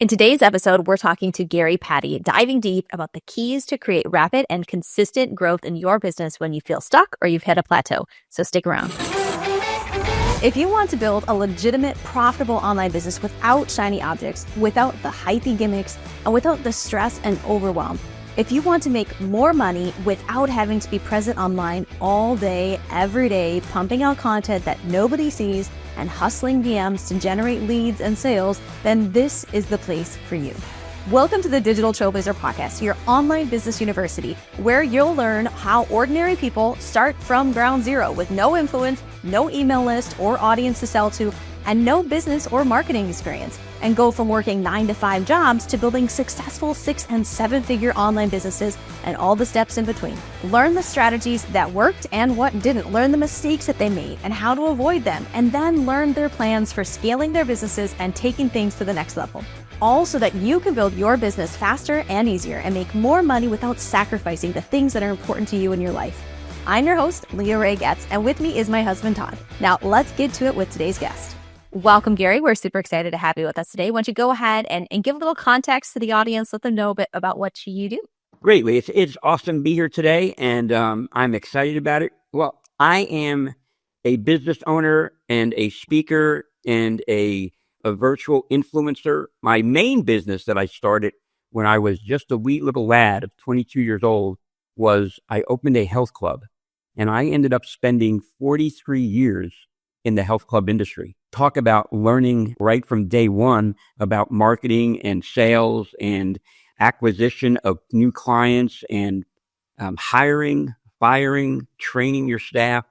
In today's episode, we're talking to Gari Patti, diving deep about the keys to create rapid and consistent growth in your business when you feel stuck or you've hit a plateau. So stick around. If you want to build a legitimate, profitable online business without shiny objects, without the hypey gimmicks, and without the stress and overwhelm, if you want to make more money without having to be present online all day, every day, pumping out content that nobody sees and hustling DMs to generate leads and sales, then this is the place for you. Welcome to the Digital Trailblazer podcast, your online business university, where you'll learn how ordinary people start from ground zero with no influence, no email list or audience to sell to, and no business or marketing experience, and go from working 9-to-5 jobs to building successful 6- and 7-figure online businesses and all the steps in between. Learn the strategies that worked and what didn't. Learn the mistakes that they made and how to avoid them, and then learn their plans for scaling their businesses and taking things to the next level. All so that you can build your business faster and easier and make more money without sacrificing the things that are important to you in your life. I'm your host, Leah Ray Getz, and with me is my husband, Todd. Now, let's get to it with today's guest. Welcome, Gari. We're super excited to have you with us today. Why don't you go ahead and give a little context to the audience, let them know a bit about what you do. Great. It's awesome to be here today, and I'm excited about it. Well, I am a business owner and a speaker and a virtual influencer. My main business that I started when I was just a wee little lad of 22 years old was I opened a health club, and I ended up spending 43 years in the health club industry. Talk about learning right from day one about marketing and sales and acquisition of new clients and hiring, firing, training your staff.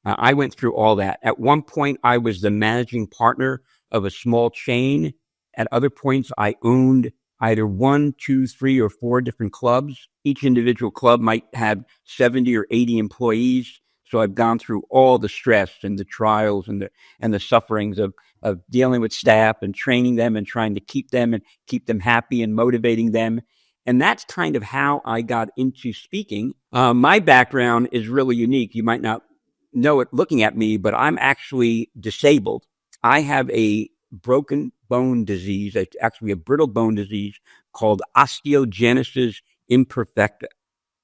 I went through all that. At one point, I was the managing partner of a small chain. At other points, I owned either 1, 2, 3, or 4 different clubs. Each individual club might have 70 or 80 employees. So I've gone through all the stress and the trials and the sufferings of dealing with staff and training them and trying to keep them happy and motivating them. And that's kind of how I got into speaking. My background is really unique. You might not know it looking at me, but I'm actually disabled. I have a broken bone disease, actually a brittle bone disease called osteogenesis imperfecta.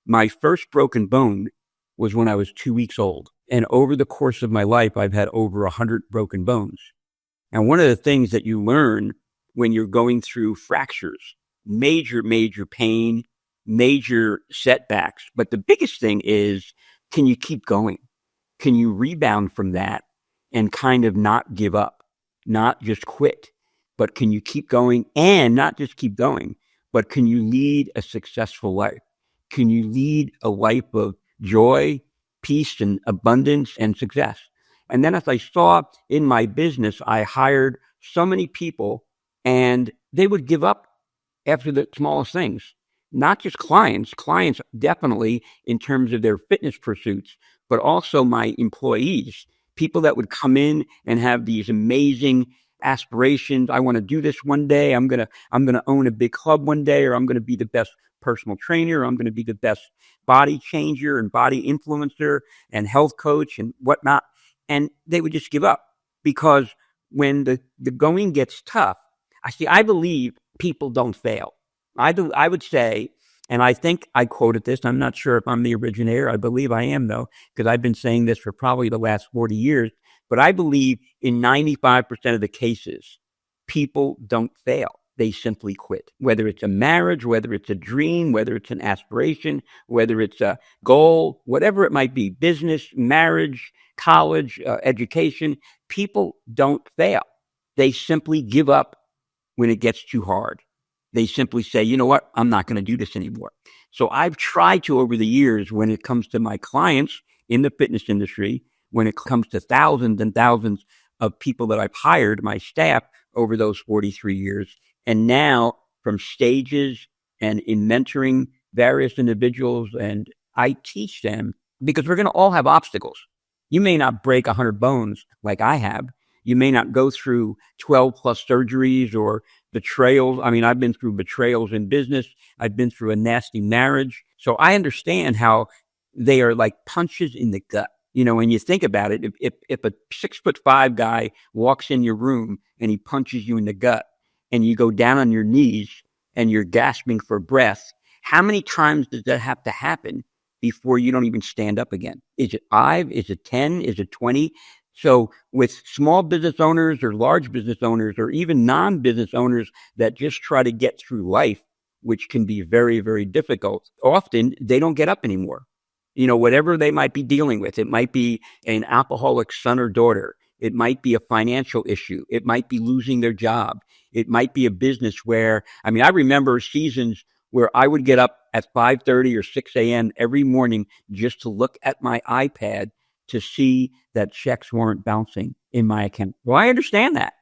My first broken bone was when I was 2 weeks old. And over the course of my life, I've had over 100 broken bones. And one of the things that you learn when you're going through fractures, major pain, major setbacks. But the biggest thing is, can you keep going? Can you rebound from that and kind of not give up, not just quit, but can you keep going and not just keep going, but can you lead a successful life? Can you lead a life of joy, peace, and abundance and success? And then as I saw in my business, I hired so many people and they would give up after the smallest things. Not just clients definitely in terms of their fitness pursuits, but also my employees, people that would come in and have these amazing aspirations. I want to do this one day. I'm going to own a big club one day, or I'm going to be the best personal trainer. I'm going to be the best body changer and body influencer and health coach and whatnot. And they would just give up because when the going gets tough, I believe people don't fail. I would say, and I think I quoted this, I'm not sure if I'm the originator. I believe I am though, because I've been saying this for probably the last 40 years, but I believe in 95% of the cases, people don't fail. They simply quit. Whether it's a marriage, whether it's a dream, whether it's an aspiration, whether it's a goal, whatever it might be, business, marriage, college, education, people don't fail. They simply give up when it gets too hard. They simply say, you know what, I'm not going to do this anymore. So I've tried to, over the years, when it comes to my clients in the fitness industry, when it comes to thousands and thousands of people that I've hired, my staff over those 43 years, and now from stages and in mentoring various individuals, and I teach them because we're going to all have obstacles. You may not break 100 bones like I have. You may not go through 12 plus surgeries or betrayals. I mean, I've been through betrayals in business. I've been through a nasty marriage. So I understand how they are like punches in the gut. You know, when you think about it, if a 6'5" guy walks in your room and he punches you in the gut, and you go down on your knees and you're gasping for breath, how many times does that have to happen before you don't even stand up again? Is it 5? Is it 10? Is it 20? So with small business owners or large business owners or even non-business owners that just try to get through life, which can be very, very difficult, often they don't get up anymore. Whatever they might be dealing with, it might be an alcoholic son or daughter. It might be a financial issue. It might be losing their job. It might be a business where, I remember seasons where I would get up at 5:30 or 6 a.m. every morning just to look at my iPad to see that checks weren't bouncing in my account. Well, I understand that.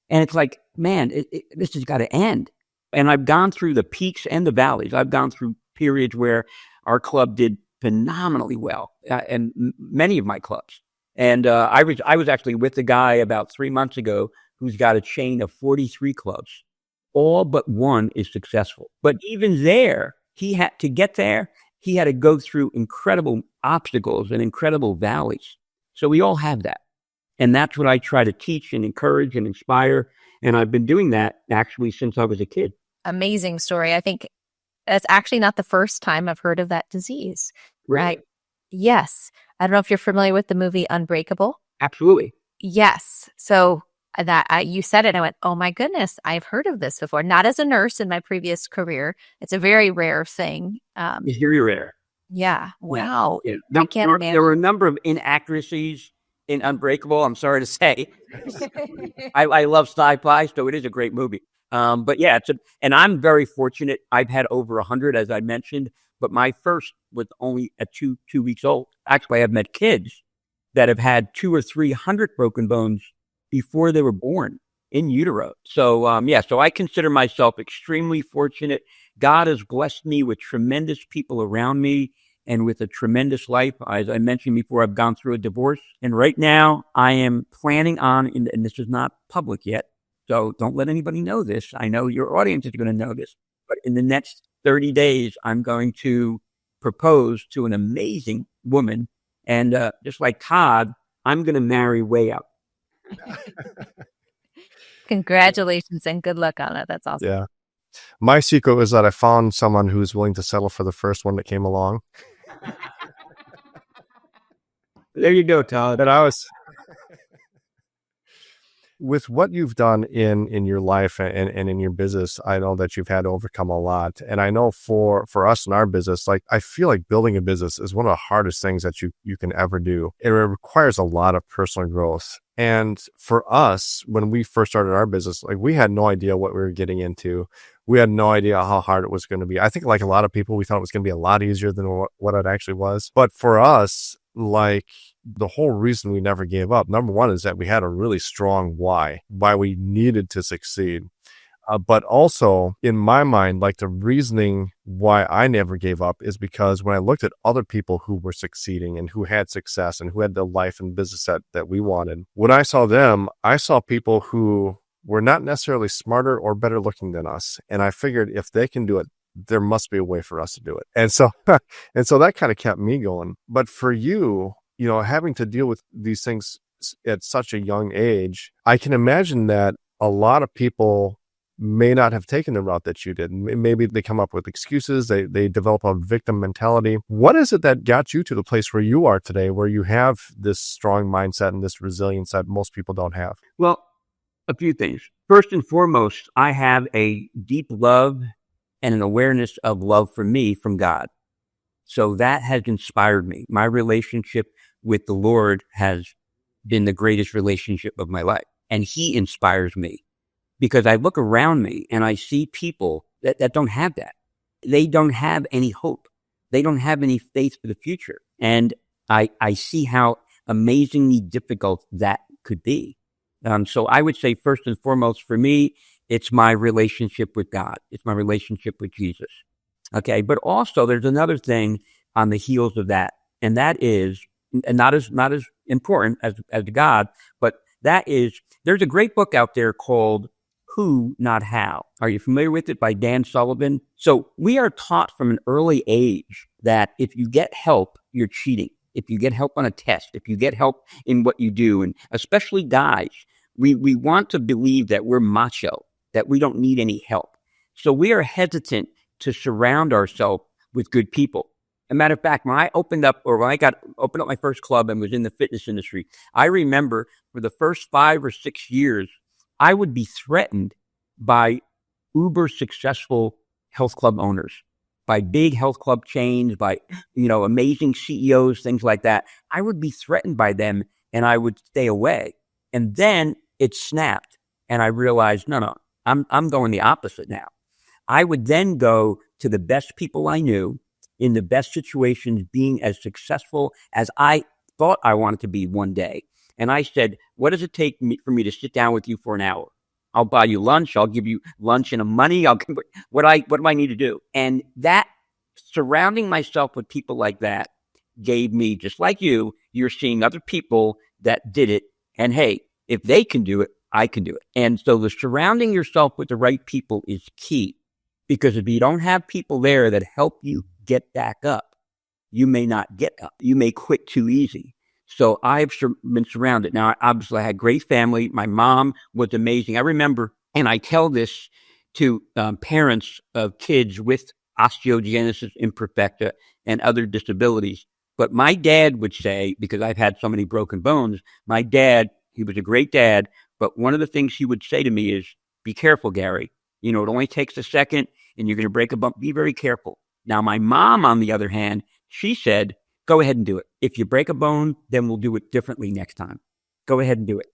And it's like, man, this has got to end. And I've gone through the peaks and the valleys. I've gone through periods where our club did phenomenally well, and many of my clubs. And I was actually with a guy about 3 months ago who's got a chain of 43 clubs. All but one is successful. But even there, he had to get there. He had to go through incredible obstacles and incredible valleys. So we all have that. And that's what I try to teach and encourage and inspire. And I've been doing that actually since I was a kid. Amazing story. I think that's actually not the first time I've heard of that disease. Right? Yes. I don't know if you're familiar with the movie Unbreakable. Absolutely. Yes. So you said it, and I went, oh my goodness, I've heard of this before. Not as a nurse in my previous career. It's a very rare thing. It's very rare. Yeah. Wow. Yeah. There were a number of inaccuracies in Unbreakable, I'm sorry to say. I love sci-fi, so it is a great movie. But yeah, and I'm very fortunate. I've had over 100, as I mentioned, but my first was only at two weeks old. Actually, I've met kids that have had 200 or 300 broken bones before they were born in utero. So, so I consider myself extremely fortunate. God has blessed me with tremendous people around me and with a tremendous life. As I mentioned before, I've gone through a divorce. And right now I am planning on, and this is not public yet, so don't let anybody know this. I know your audience is going to know this, but in the next 30 days, I'm going to propose to an amazing woman. And just like Todd, I'm going to marry way up. Congratulations and good luck on it. That's awesome. Yeah. My secret is that I found someone who's willing to settle for the first one that came along. There you go, Todd. And I was... With what you've done in your life and in your business, I know that you've had to overcome a lot. And I know for us in our business, like I feel like building a business is one of the hardest things that you can ever do. It requires a lot of personal growth. And for us, when we first started our business, like we had no idea what we were getting into. We had no idea how hard it was going to be. I think like a lot of people, we thought it was going to be a lot easier than what it actually was. But for us, like the whole reason we never gave up, number one, is that we had a really strong why we needed to succeed. But also in my mind, like the reasoning why I never gave up is because when I looked at other people who were succeeding and who had success and who had the life and business that we wanted, when I saw them, I saw people who were not necessarily smarter or better looking than us. And I figured if they can do it, there must be a way for us to do it. And so that kind of kept me going. But for you, having to deal with these things at such a young age, I can imagine that a lot of people may not have taken the route that you did. Maybe they come up with excuses. They develop a victim mentality. What is it that got you to the place where you are today, where you have this strong mindset and this resilience that most people don't have? Well, a few things. First and foremost, I have a deep love and an awareness of love for me from God. So that has inspired me. My relationship with the Lord has been the greatest relationship of my life. And He inspires me because I look around me and I see people that don't have that. They don't have any hope. They don't have any faith for the future. And I see how amazingly difficult that could be. So I would say first and foremost for me, it's my relationship with God. It's my relationship with Jesus. Okay. But also there's another thing on the heels of that. And that is, and not as important as God, but that is, there's a great book out there called Who, Not How. Are you familiar with it, by Dan Sullivan? So we are taught from an early age that if you get help, you're cheating. If you get help on a test, if you get help in what you do, and especially guys, we want to believe that we're macho, that we don't need any help. So we are hesitant to surround ourselves with good people. As a matter of fact, when I opened up my first club and was in the fitness industry, I remember for the first 5 or 6 years, I would be threatened by uber successful health club owners, by big health club chains, by, amazing CEOs, things like that. I would be threatened by them and I would stay away. And then it snapped and I realized, no, I'm going the opposite now. I would then go to the best people I knew in the best situations, being as successful as I thought I wanted to be one day. And I said, what does it take for me to sit down with you for an hour? I'll buy you lunch. I'll give you lunch and money. What do I need to do? And that, surrounding myself with people like that, gave me, just like you're seeing other people that did it. And hey, if they can do it, I can do it. And so the surrounding yourself with the right people is key, because if you don't have people there that help you get back up, you may not get up. You may quit too easy. So I've been surrounded. Now, obviously, I had great family. My mom was amazing. I remember, and I tell this to parents of kids with osteogenesis imperfecta and other disabilities. But my dad would say, because I've had so many broken bones, my dad, he was a great dad, but one of the things he would say to me is, be careful, Gary. It only takes a second and you're going to break a bump. Be very careful. Now, my mom, on the other hand, she said, go ahead and do it. If you break a bone, then we'll do it differently next time. Go ahead and do it.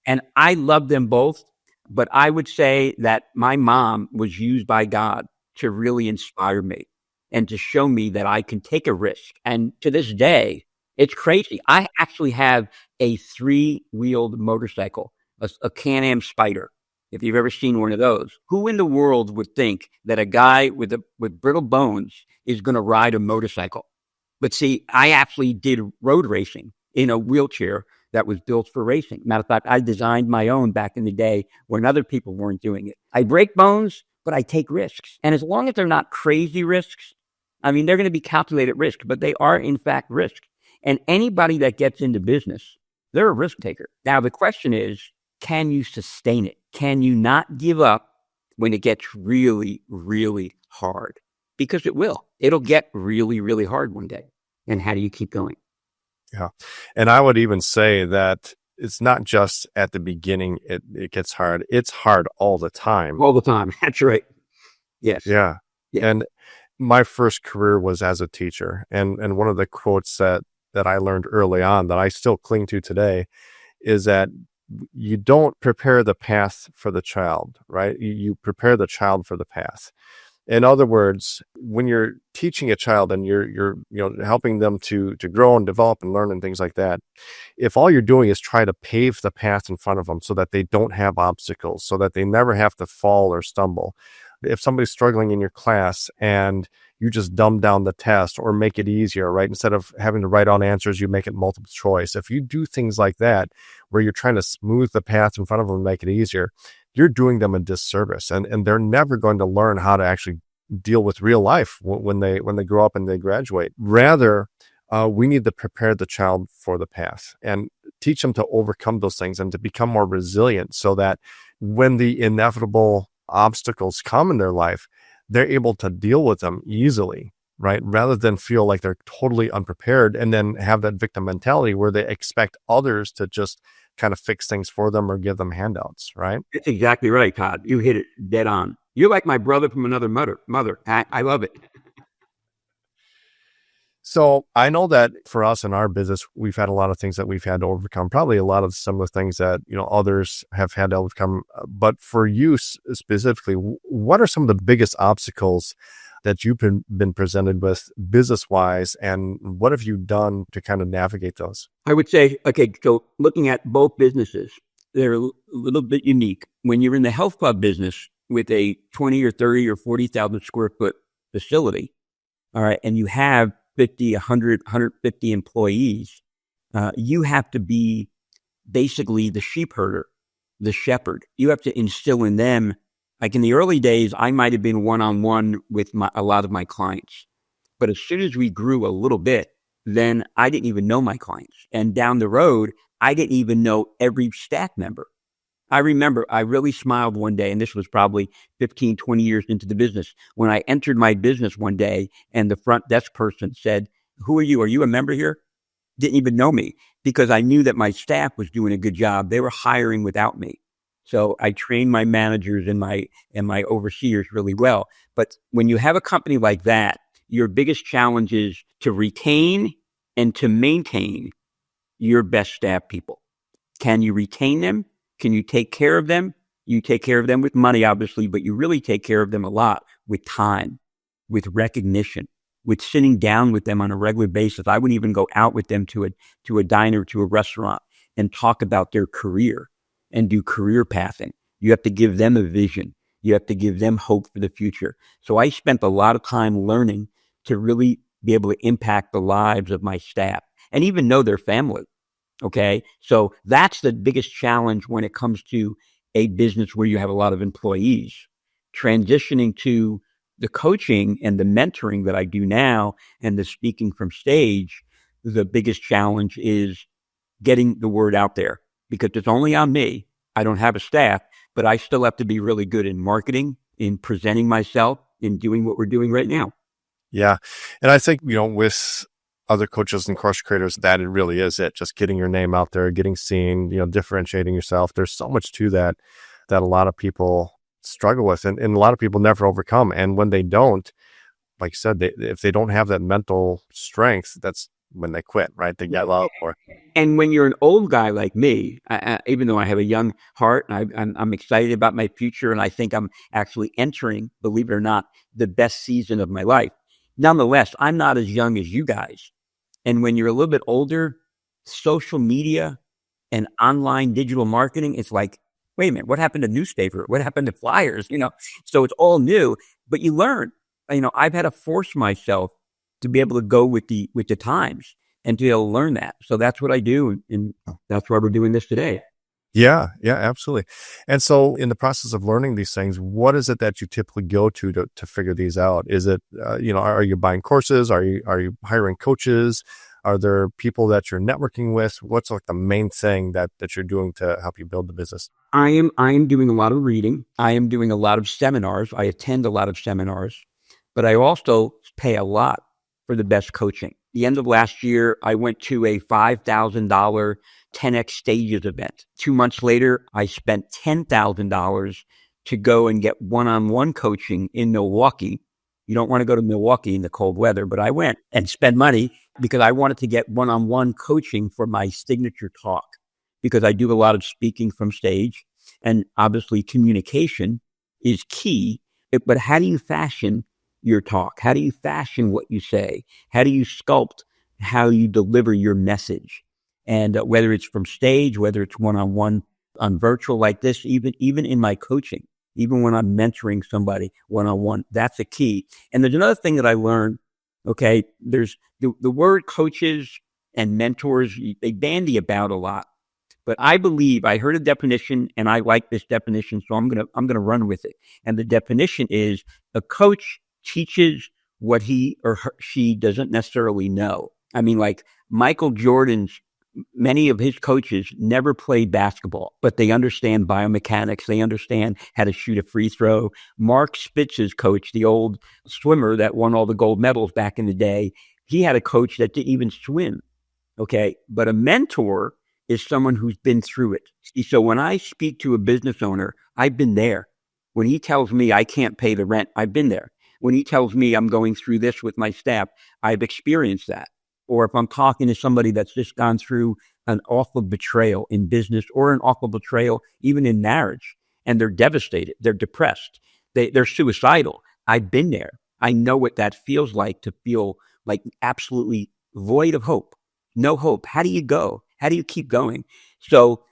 And I love them both, but I would say that my mom was used by God to really inspire me and to show me that I can take a risk. And to this day, it's crazy. I actually have a 3-wheeled motorcycle, a Can-Am Spider. If you've ever seen one of those, who in the world would think that a guy with brittle bones is going to ride a motorcycle? But see, I actually did road racing in a wheelchair that was built for racing. Matter of fact, I designed my own back in the day when other people weren't doing it. I break bones, but I take risks. And as long as they're not crazy risks, they're going to be calculated risk, but they are in fact risks. And anybody that gets into business, they're a risk taker. Now, the question is, can you sustain it? Can you not give up when it gets really, really hard? Because it will. It'll get really, really hard one day. And how do you keep going? Yeah. And I would even say that it's not just at the beginning it gets hard. It's hard all the time. All the time. That's right. Yes. Yeah. And my first career was as a teacher. And one of the quotes that I learned early on that I still cling to today is that you don't prepare the path for the child, right? You prepare the child for the path. In other words, when you're teaching a child and you're helping them to grow and develop and learn and things like that, if all you're doing is try to pave the path in front of them so that they don't have obstacles, so that they never have to fall or stumble. If somebody's struggling in your class and you just dumb down the test or make it easier, right? Instead of having to write on answers, you make it multiple choice. If you do things like that, where you're trying to smooth the path in front of them and make it easier, you're doing them a disservice, and they're never going to learn how to actually deal with real life when they grow up and they graduate. Rather, we need to prepare the child for the path and teach them to overcome those things and to become more resilient, so that when the inevitable obstacles come in their life, they're able to deal with them easily, right? Rather than feel like they're totally unprepared and then have that victim mentality where they expect others to just kind of fix things for them or give them handouts, right? That's exactly right, Todd. You hit it dead on. You're like my brother from another mother. I love it. So I know that for us in our business, we've had a lot of things that we've had to overcome, probably a lot of similar things that, others have had to overcome. But for you specifically, what are some of the biggest obstacles that you've been presented with business-wise, and what have you done to kind of navigate those? I would say, okay, so looking at both businesses, they're a little bit unique. When you're in the health club business with a 20 or 30 or 40,000 square foot facility, all right, and you have 50, 100, 150 employees, you have to be basically the sheep herder, the shepherd. You have to instill in them, like in the early days, I might have been one-on-one with a lot of my clients. But as soon as we grew a little bit, then I didn't even know my clients. And down the road, I didn't even know every staff member. I remember I really smiled one day, and this was probably 15, 20 years into the business, when I entered my business one day and the front desk person said, "Who are you? Are you a member here?" Didn't even know me, because I knew that my staff was doing a good job. They were hiring without me. So I trained my managers and my overseers really well. But when you have a company like that, your biggest challenge is to retain and to maintain your best staff people. Can you retain them? Can you take care of them? You take care of them with money, obviously, but you really take care of them a lot with time, with recognition, with sitting down with them on a regular basis. I would even go out with them to a diner, to a restaurant, and talk about their career and do career pathing. You have to give them a vision. You have to give them hope for the future. So I spent a lot of time learning to really be able to impact the lives of my staff and even know their family. Okay. So that's the biggest challenge when it comes to a business where you have a lot of employees. Transitioning to the coaching and the mentoring that I do now and the speaking from stage, the biggest challenge is getting the word out there, because it's only on me. I don't have a staff, but I still have to be really good in marketing, in presenting myself, in doing what we're doing right now. Yeah. And I think, with other coaches and course creators, that it really is it. Just getting your name out there, getting seen, differentiating yourself. There's so much to that a lot of people struggle with, and a lot of people never overcome. And when they don't, like you said, if they don't have that mental strength, that's when they quit, right? They get up. And when you're an old guy like me, even though I have a young heart and I'm excited about my future, and I think I'm actually entering, believe it or not, the best season of my life. Nonetheless, I'm not as young as you guys. And when you're a little bit older, social media and online digital marketing, it's like, wait a minute, what happened to newspaper? What happened to flyers? So it's all new, but you learn. I've had to force myself to be able to go with the times and to be able to learn that. So that's what I do. And that's why we're doing this today. Yeah, absolutely. And so in the process of learning these things, what is it that you typically go to figure these out? Is it, are you buying courses? Are you hiring coaches? Are there people that you're networking with? What's like the main thing that you're doing to help you build the business? I am doing a lot of reading. I am doing a lot of seminars. I attend a lot of seminars, but I also pay a lot for the best coaching. The end of last year, I went to a $5,000 10X Stages event. 2 months later, I spent $10,000 to go and get one-on-one coaching in Milwaukee. You don't want to go to Milwaukee in the cold weather, but I went and spent money because I wanted to get one-on-one coaching for my signature talk, because I do a lot of speaking from stage, and obviously communication is key. But how do you fashion your talk? How do you fashion what you say? How do you sculpt how you deliver your message? And whether it's from stage, whether it's one-on-one on virtual like this, even in my coaching, even when I'm mentoring somebody one-on-one, that's a key. And there's another thing that I learned. Okay, there's the word coaches and mentors, they bandy about a lot. But I believe I heard a definition, and I like this definition, so I'm gonna run with it. And the definition is: a coach teaches what he or she doesn't necessarily know. I mean, like Michael Jordan's, many of his coaches never played basketball, but they understand biomechanics. They understand how to shoot a free throw. Mark Spitz's coach, the old swimmer that won all the gold medals back in the day, he had a coach that didn't even swim. Okay. But a mentor is someone who's been through it. So when I speak to a business owner, I've been there. When he tells me I can't pay the rent, I've been there. When he tells me I'm going through this with my staff, I've experienced that. Or if I'm talking to somebody that's just gone through an awful betrayal in business, or an awful betrayal even in marriage, and they're devastated, they're depressed, they're suicidal. I've been there. I know what that feels like, to feel like absolutely void of hope, no hope. How do you go? How do you keep going? So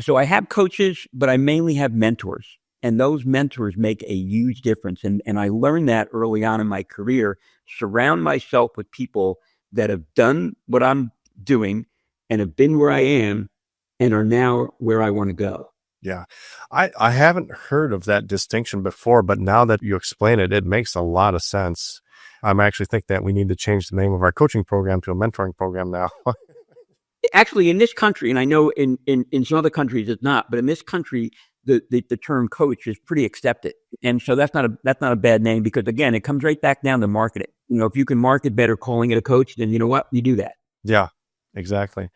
I have coaches, but I mainly have mentors. And those mentors make a huge difference. And I learned that early on in my career. Surround myself with people that have done what I'm doing and have been where I am and are now where I want to go. Yeah. I haven't heard of that distinction before, but now that you explain it, it makes a lot of sense. I'm actually think that we need to change the name of our coaching program to a mentoring program now. Actually, in this country, and I know in some other countries it's not, but in this country, the term coach is pretty accepted. And so that's not a bad name, because again, it comes right back down to marketing. If you can market better calling it a coach, then you know what? You do that. Yeah, exactly.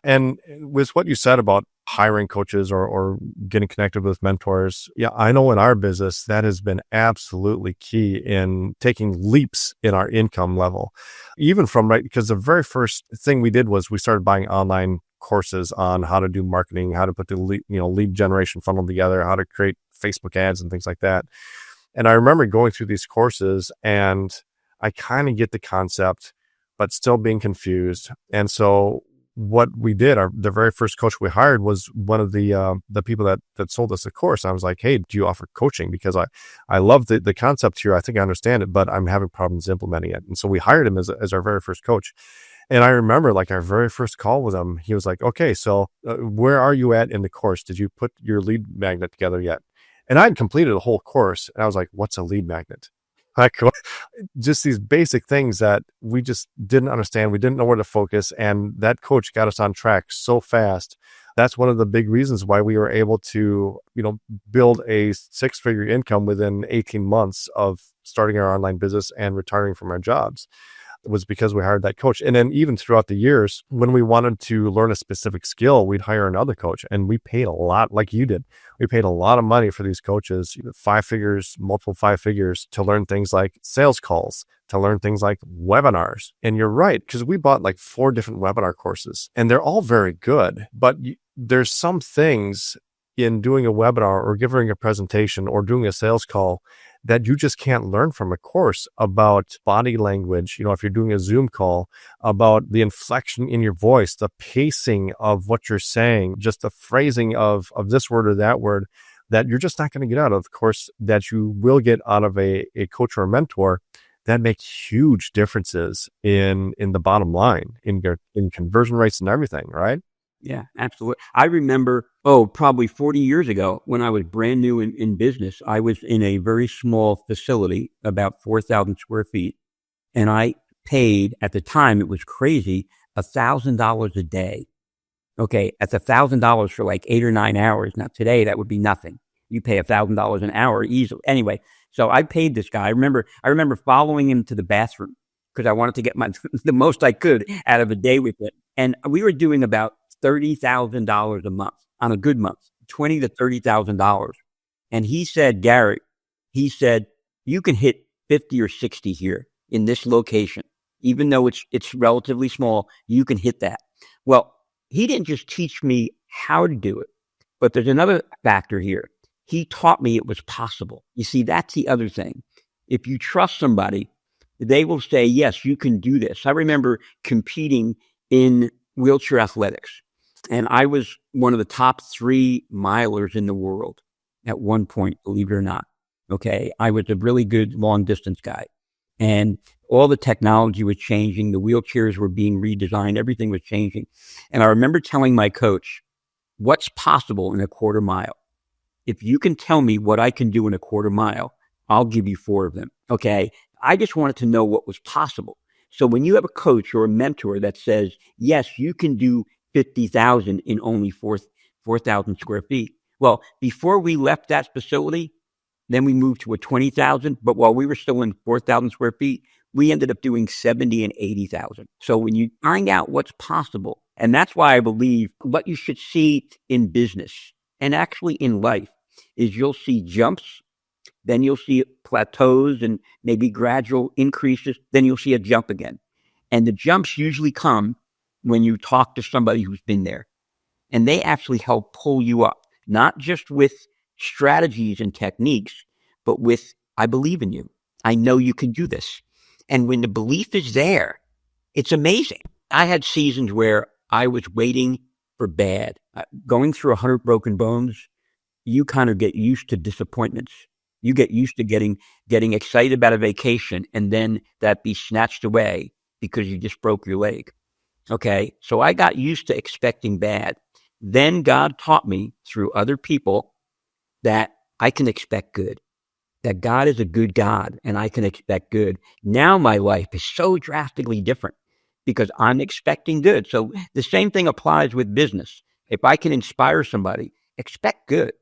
And with what you said about hiring coaches or getting connected with mentors, yeah, I know in our business that has been absolutely key in taking leaps in our income level. Even from because the very first thing we did was we started buying online courses on how to do marketing, how to put the lead generation funnel together, how to create Facebook ads and things like that. And I remember going through these courses and I kind of get the concept, but still being confused. And so what we did, the very first coach we hired was one of the people that sold us the course. I was like, hey, do you offer coaching? Because I love the concept here. I think I understand it, but I'm having problems implementing it. And so we hired him as our very first coach. And I remember like our very first call with him, he was like, okay, so where are you at in the course? Did you put your lead magnet together yet? And I had completed a whole course. And I was like, what's a lead magnet? Like, just these basic things that we just didn't understand. We didn't know where to focus. And that coach got us on track so fast. That's one of the big reasons why we were able to, build a 6-figure income within 18 months of starting our online business and retiring from our jobs. Was because we hired that coach. And then even throughout the years, when we wanted to learn a specific skill, we'd hire another coach, and we paid a lot, like you did. We paid a lot of money for these coaches, 5 figures, multiple 5 figures, to learn things like sales calls, to learn things like webinars. And you're right, because we bought like 4 different webinar courses, and they're all very good, but there's some things in doing a webinar or giving a presentation or doing a sales call that you just can't learn from a course about body language. If you're doing a Zoom call, about the inflection in your voice, the pacing of what you're saying, just the phrasing of this word or that word, that you're just not going to get out of the course, that you will get out of a coach or a mentor, that make huge differences in the bottom line, in conversion rates and everything, right? Yeah, absolutely. I remember, probably 40 years ago, when I was brand new in business, I was in a very small facility, about 4,000 square feet. And I paid, at the time, it was crazy, $1,000 a day. Okay, that's $1,000 for like 8 or 9 hours. Now today, that would be nothing. You pay $1,000 an hour easily. Anyway, so I paid this guy. I remember following him to the bathroom because I wanted to get the most I could out of a day with it. And we were doing about $30,000 a month on a good month, $20,000 to $30,000. And he said, Gary, you can hit 50 or 60 here in this location. Even though it's relatively small, you can hit that. Well, he didn't just teach me how to do it, but there's another factor here. He taught me it was possible. You see, that's the other thing. If you trust somebody, they will say, yes, you can do this. I remember competing in wheelchair athletics. And I was one of the top 3 milers in the world at one point, believe it or not. Okay. I was a really good long distance guy, and all the technology was changing. The wheelchairs were being redesigned. Everything was changing. And I remember telling my coach, what's possible in a quarter mile? If you can tell me what I can do in a quarter mile, I'll give you 4 of them. Okay. I just wanted to know what was possible. So when you have a coach or a mentor that says, yes, you can do 50,000 in only 4,000 square feet. Well, before we left that facility, then we moved to a 20,000. But while we were still in 4,000 square feet, we ended up doing 70 and 80,000. So when you find out what's possible, and that's why I believe what you should see in business and actually in life is you'll see jumps, then you'll see plateaus and maybe gradual increases, then you'll see a jump again. And the jumps usually come when you talk to somebody who's been there, and they actually help pull you up, not just with strategies and techniques, but with, I believe in you. I know you can do this. And when the belief is there, it's amazing. I had seasons where I was waiting for bad. Going through 100 broken bones, you kind of get used to disappointments. You get used to getting excited about a vacation and then that be snatched away because you just broke your leg. Okay, so I got used to expecting bad. Then God taught me through other people that I can expect good, that God is a good God and I can expect good. Now my life is so drastically different because I'm expecting good. So the same thing applies with business. If I can inspire somebody, expect good.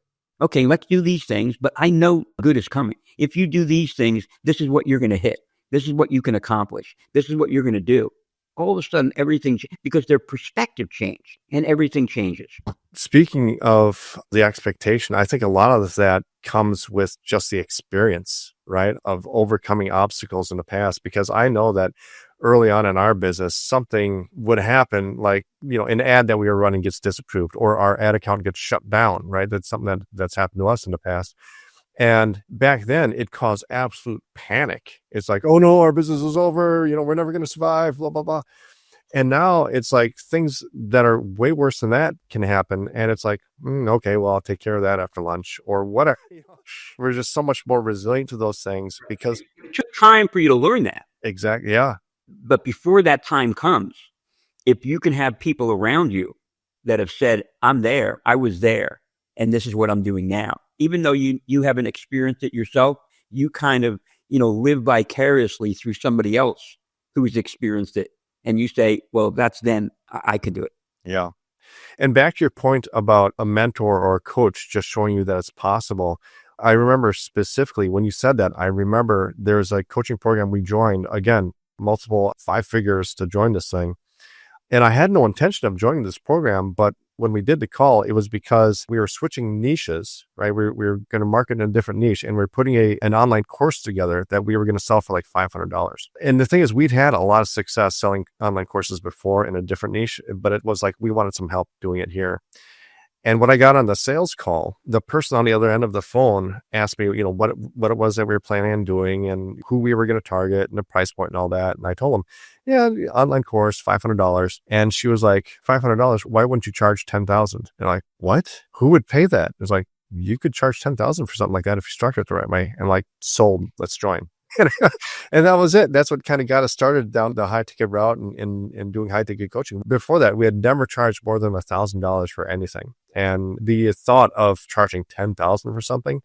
Okay, let's do these things, but I know good is coming. If you do these things, this is what you're going to hit. This is what you can accomplish. This is what you're going to do. All of a sudden, everything, because their perspective changed and everything changes. Speaking of the expectation, I think a lot of that comes with just the experience, right, of overcoming obstacles in the past. Because I know that early on in our business, something would happen, like, an ad that we were running gets disapproved, or our ad account gets shut down, right? That's something that's happened to us in the past. And back then, it caused absolute panic. It's like, oh no, our business is over. We're never going to survive, blah, blah, blah. And now it's like things that are way worse than that can happen. And it's like, okay, well, I'll take care of that after lunch or whatever. We're just so much more resilient to those things because it took time for you to learn that. Exactly. Yeah. But before that time comes, if you can have people around you that have said, I'm there, I was there, and this is what I'm doing now. Even though you haven't experienced it yourself, you kind of, live vicariously through somebody else who's experienced it. And you say, well, that's then I can do it. Yeah. And back to your point about a mentor or a coach just showing you that it's possible. I remember specifically when you said that, I remember there's a coaching program we joined, again, multiple 5 figures to join this thing. And I had no intention of joining this program, but when we did the call, it was because we were switching niches, right? We were going to market in a different niche, and we're putting an online course together that we were going to sell for like $500. And the thing is, we'd had a lot of success selling online courses before in a different niche, but it was like we wanted some help doing it here. And when I got on the sales call, the person on the other end of the phone asked me, what it was that we were planning on doing and who we were going to target and the price point and all that. And I told them, yeah, the online course, $500. And she was like, $500, why wouldn't you charge $10,000? And I'm like, what? Who would pay that? It's like, you could charge $10,000 for something like that if you structure it the right way. And like, sold, let's join. And that was it. That's what kind of got us started down the high ticket route and doing high ticket coaching. Before that, we had never charged more than $1,000 for anything. And the thought of charging $10,000 for something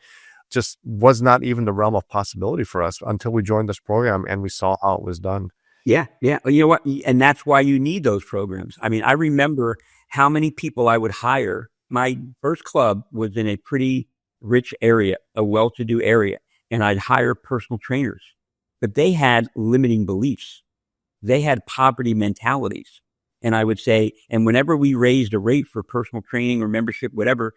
just was not even the realm of possibility for us until we joined this program and we saw how it was done. Yeah. Yeah. You know what? And that's why you need those programs. I mean, I remember how many people I would hire. My first club was in a pretty rich area, a well-to-do area. And I'd hire personal trainers, but they had limiting beliefs. They had poverty mentalities. And I would say, and whenever we raised a rate for personal training or membership, whatever,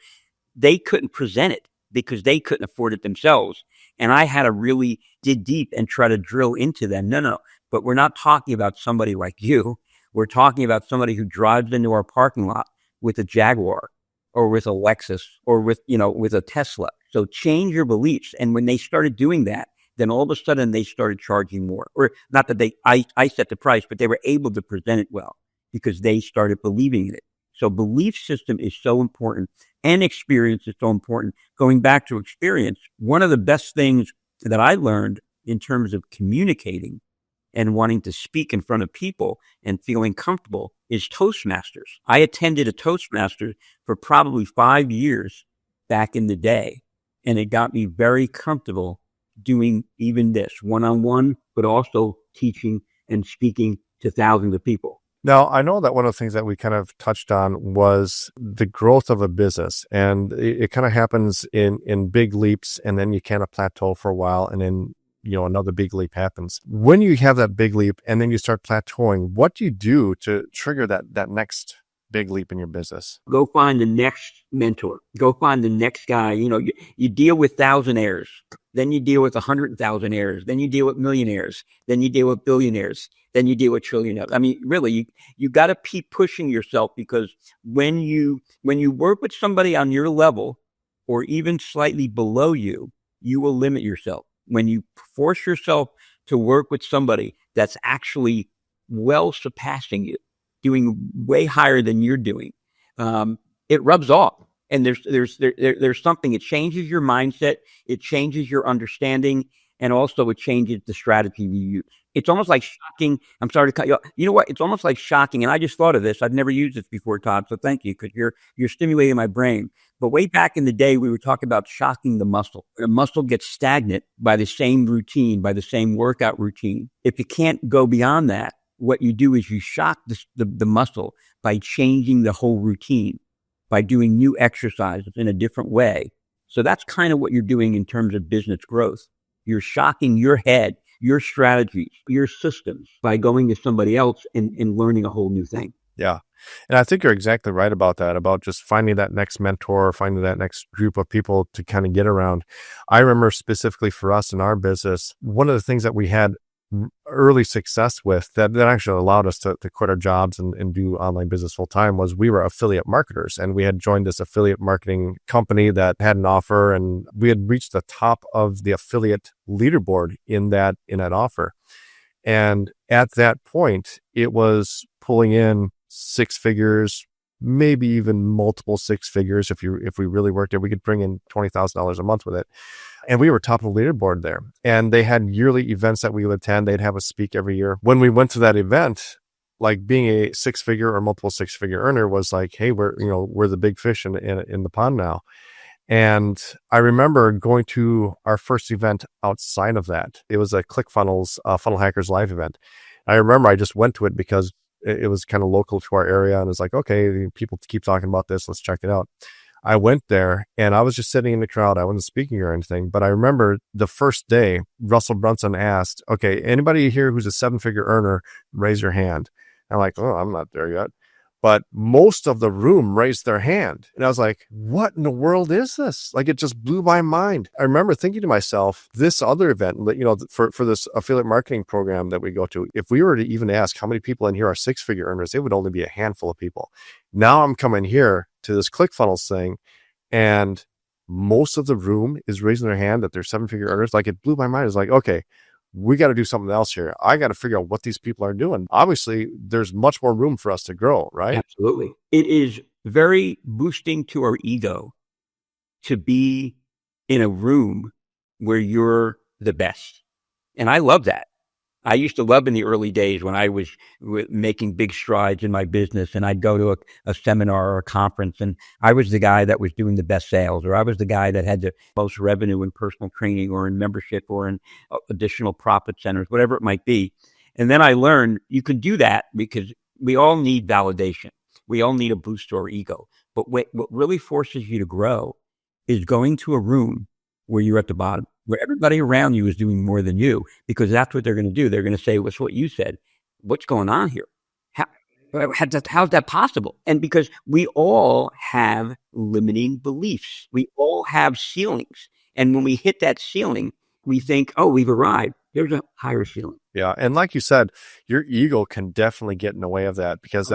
they couldn't present it because they couldn't afford it themselves. And I had to really dig deep and try to drill into them. No, but we're not talking about somebody like you. We're talking about somebody who drives into our parking lot with a Jaguar or with a Lexus or with a Tesla. So change your beliefs. And when they started doing that, then all of a sudden they started charging more. Or not that I set the price, but they were able to present it well because they started believing in it. So belief system is so important and experience is so important. Going back to experience, one of the best things that I learned in terms of communicating and wanting to speak in front of people and feeling comfortable is Toastmasters. I attended a Toastmasters for probably 5 years back in the day. And it got me very comfortable doing even this one-on-one, but also teaching and speaking to thousands of people. Now, I know that one of the things that we kind of touched on was the growth of a business. And it kind of happens in big leaps, and then you kind of plateau for a while, and then another big leap happens. When you have that big leap and then you start plateauing, what do you do to trigger that next big leap in your business? Go find the next mentor. Go find the next guy. You deal with thousandaires, then you deal with 100,000aires, then you deal with millionaires, then you deal with billionaires, then you deal with trillionaires. I mean, really, you got to keep pushing yourself because when you work with somebody on your level or even slightly below you, you will limit yourself. When you force yourself to work with somebody that's actually well surpassing you, doing way higher than you're doing, it rubs off. And there's something, it changes your mindset, it changes your understanding, and also it changes the strategy you use. It's almost like shocking. I'm sorry to cut you off. You know what? It's almost like shocking. And I just thought of this. I've never used this before, Todd. So thank you, because you're stimulating my brain. But way back in the day, we were talking about shocking the muscle. The muscle gets stagnant by the same routine, by the same workout routine. If you can't go beyond that, what you do is you shock the muscle by changing the whole routine, by doing new exercises in a different way. So that's kind of what you're doing in terms of business growth. You're shocking your head, your strategies, your systems by going to somebody else and learning a whole new thing. Yeah. And I think you're exactly right about that, about just finding that next mentor, finding that next group of people to kind of get around. I remember specifically for us in our business, one of the things that we had early success with that actually allowed us to quit our jobs and do online business full time was we were affiliate marketers, and we had joined this affiliate marketing company that had an offer, and we had reached the top of the affiliate leaderboard in that offer. And at that point, it was pulling in six figures, maybe even multiple six figures. If we really worked it, we could bring in $20,000 a month with it. And we were top of the leaderboard there. And they had yearly events that we would attend. They'd have us speak every year. When we went to that event, like being a six figure or multiple six figure earner was like, hey, we're the big fish in the pond now. And I remember going to our first event outside of that. It was a ClickFunnels Funnel Hackers Live event. I remember I just went to it because it was kind of local to our area, and it's like, okay, people keep talking about this, let's check it out. I went there and I was just sitting in the crowd. I wasn't speaking or anything, but I remember the first day, Russell Brunson asked, okay, anybody here who's a seven-figure earner, raise your hand. I'm like, oh, I'm not there yet. But most of the room raised their hand. And I was like, what in the world is this? Like, it just blew my mind. I remember thinking to myself, this other event, for this affiliate marketing program that we go to, if we were to even ask how many people in here are six-figure earners, it would only be a handful of people. Now I'm coming here to this ClickFunnels thing, and most of the room is raising their hand that they're seven-figure earners. Like, it blew my mind. It's like, okay, we got to do something else here. I got to figure out what these people are doing. Obviously, there's much more room for us to grow, right? Absolutely. It is very boosting to our ego to be in a room where you're the best. And I love that. I used to love in the early days when I was making big strides in my business, and I'd go to a seminar or a conference, and I was the guy that was doing the best sales, or I was the guy that had the most revenue in personal training or in membership or in additional profit centers, whatever it might be. And then I learned you can do that because we all need validation. We all need a boost to our ego. But what really forces you to grow is going to a room where you're at the bottom, where everybody around you is doing more than you, because that's what they're going to do. They're going to say, what's what you said? What's going on here? How's that possible? And because we all have limiting beliefs. We all have ceilings. And when we hit that ceiling, we think, oh, we've arrived. There's a higher ceiling. Yeah. And like you said, your ego can definitely get in the way of that, because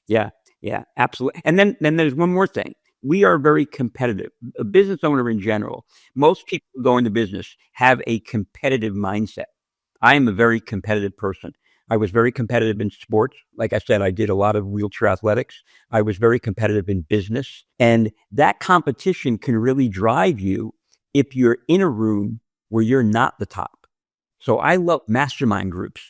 Yeah, absolutely. And then there's one more thing. We are very competitive. A business owner in general, most people who go into business have a competitive mindset. I am a very competitive person. I was very competitive in sports. Like I said, I did a lot of wheelchair athletics. I was very competitive in business. And that competition can really drive you if you're in a room where you're not the top. So I love mastermind groups,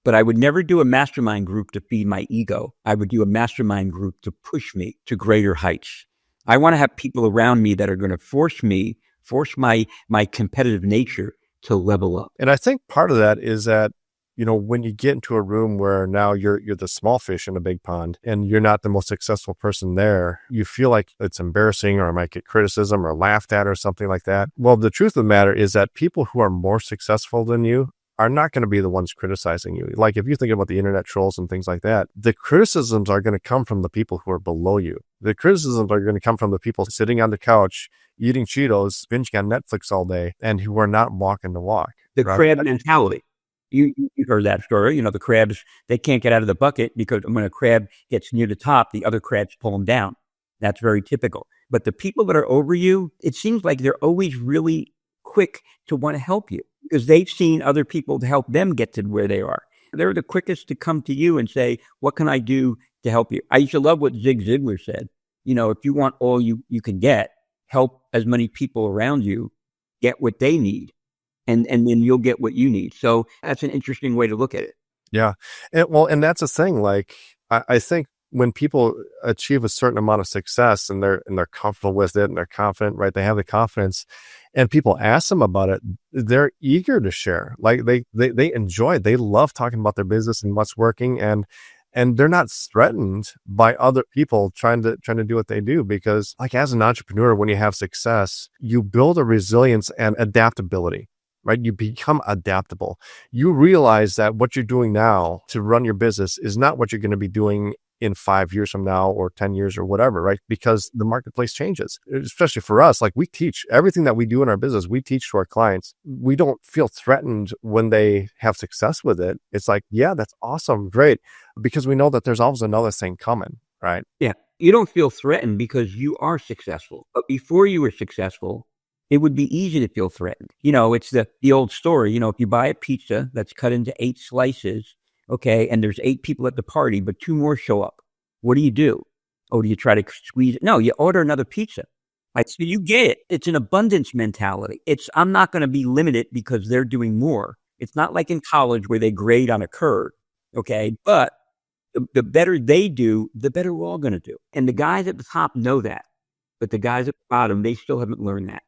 but I would never do a mastermind group to feed my ego. I would do a mastermind group to push me to greater heights. I want to have people around me that are going to force my competitive nature to level up. And I think part of that is that, when you get into a room where now you're the small fish in a big pond and you're not the most successful person there, you feel like it's embarrassing, or I might get criticism or laughed at or something like that. Well, the truth of the matter is that people who are more successful than you are not going to be the ones criticizing you. Like, if you think about the internet trolls and things like that, the criticisms are going to come from the people who are below you. The criticisms are going to come from the people sitting on the couch, eating Cheetos, binging on Netflix all day, and who are not walking the walk. The crab mentality. You heard that story. The crabs, they can't get out of the bucket because when a crab gets near the top, the other crabs pull them down. That's very typical. But the people that are over you, it seems like they're always really quick to want to help you, because they've seen other people to help them get to where they are. They're the quickest to come to you and say, what can I do to help you? I used to love what Zig Ziglar said. If you want all you can get, help as many people around you get what they need. And then you'll get what you need. So that's an interesting way to look at it. Yeah. And that's the thing. Like, I think when people achieve a certain amount of success and they're comfortable with it and they're confident, right? They have the confidence, and people ask them about it, they're eager to share. Like they enjoy it. They love talking about their business and what's working, and they're not threatened by other people trying to do what they do, because like as an entrepreneur, when you have success, you build a resilience and adaptability. Right? You become adaptable. You realize that what you're doing now to run your business is not what you're going to be doing in 5 years from now or 10 years or whatever, right? Because the marketplace changes, especially for us. Like we teach everything that we do in our business, we teach to our clients. We don't feel threatened when they have success with it. It's like, yeah, that's awesome. Great. Because we know that there's always another thing coming, right? Yeah. You don't feel threatened because you are successful. But before you were successful, it would be easy to feel threatened. It's the old story. If you buy a pizza that's cut into 8 slices, okay, and there's 8 people at the party, but 2 more show up. What do? Oh, do you try to squeeze it? No, you order another pizza. So you get it. It's an abundance mentality. I'm not going to be limited because they're doing more. It's not like in college where they grade on a curve, okay? But the better they do, the better we're all going to do. And the guys at the top know that. But the guys at the bottom, they still haven't learned that.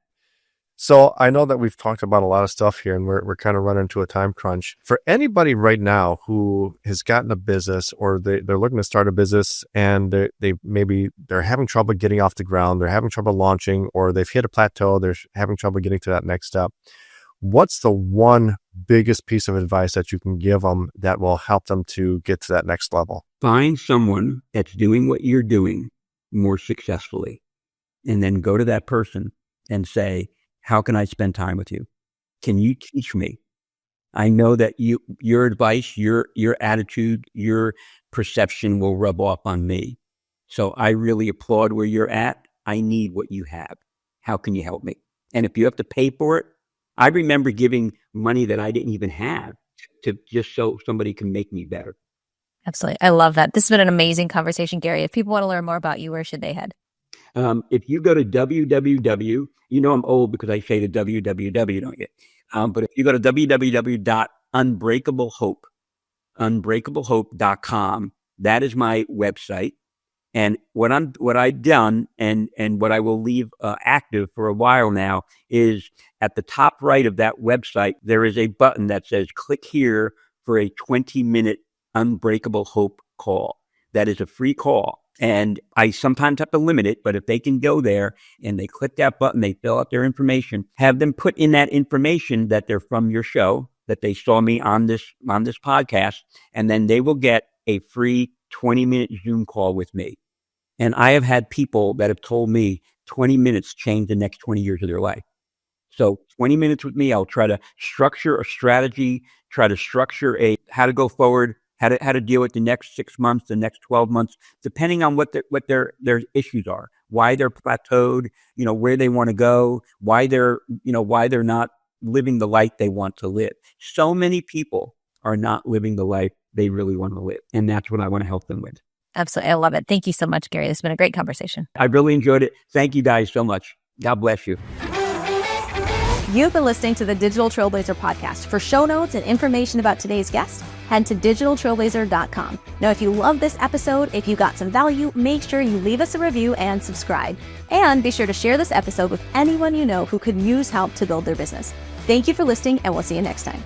So I know that we've talked about a lot of stuff here, and we're kind of running into a time crunch. For anybody right now who has gotten a business, or they're looking to start a business, and they're having trouble getting off the ground, they're having trouble launching, or they've hit a plateau, they're having trouble getting to that next step. What's the one biggest piece of advice that you can give them that will help them to get to that next level? Find someone that's doing what you're doing more successfully, and then go to that person and say, how can I spend time with you? Can you teach me? I know that your advice, your attitude, your perception will rub off on me. So I really applaud where you're at. I need what you have. How can you help me? And if you have to pay for it, I remember giving money that I didn't even have to just so somebody can make me better. Absolutely. I love that. This has been an amazing conversation, Gary. If people want to learn more about you, where should they head? If you go to www, I'm old because I say the www, don't you? But if you go to unbreakablehope.com, that is my website. And what I've done and what I will leave active for a while now is at the top right of that website, there is a button that says click here for a 20-minute Unbreakable Hope call. That is a free call. And I sometimes have to limit it, but if they can go there and they click that button, they fill out their information, have them put in that information that they're from your show, that they saw me on this podcast, and then they will get a free 20-minute Zoom call with me. And I have had people that have told me 20 minutes changed the next 20 years of their life. So 20 minutes with me, I'll try to structure a strategy, try to structure how to go forward, how to deal with the next 6 months, the next 12 months, depending on what their issues are, why they're plateaued, where they want to go, why they're not living the life they want to live. So many people are not living the life they really want to live. And that's what I want to help them with. Absolutely. I love it. Thank you so much, Gary. This has been a great conversation. I really enjoyed it. Thank you guys so much. God bless you. You've been listening to the Digital Trailblazer podcast. For show notes and information about today's guest, head to digitaltrailblazer.com. Now, if you love this episode, if you got some value, make sure you leave us a review and subscribe. And be sure to share this episode with anyone you know who could use help to build their business. Thank you for listening, and we'll see you next time.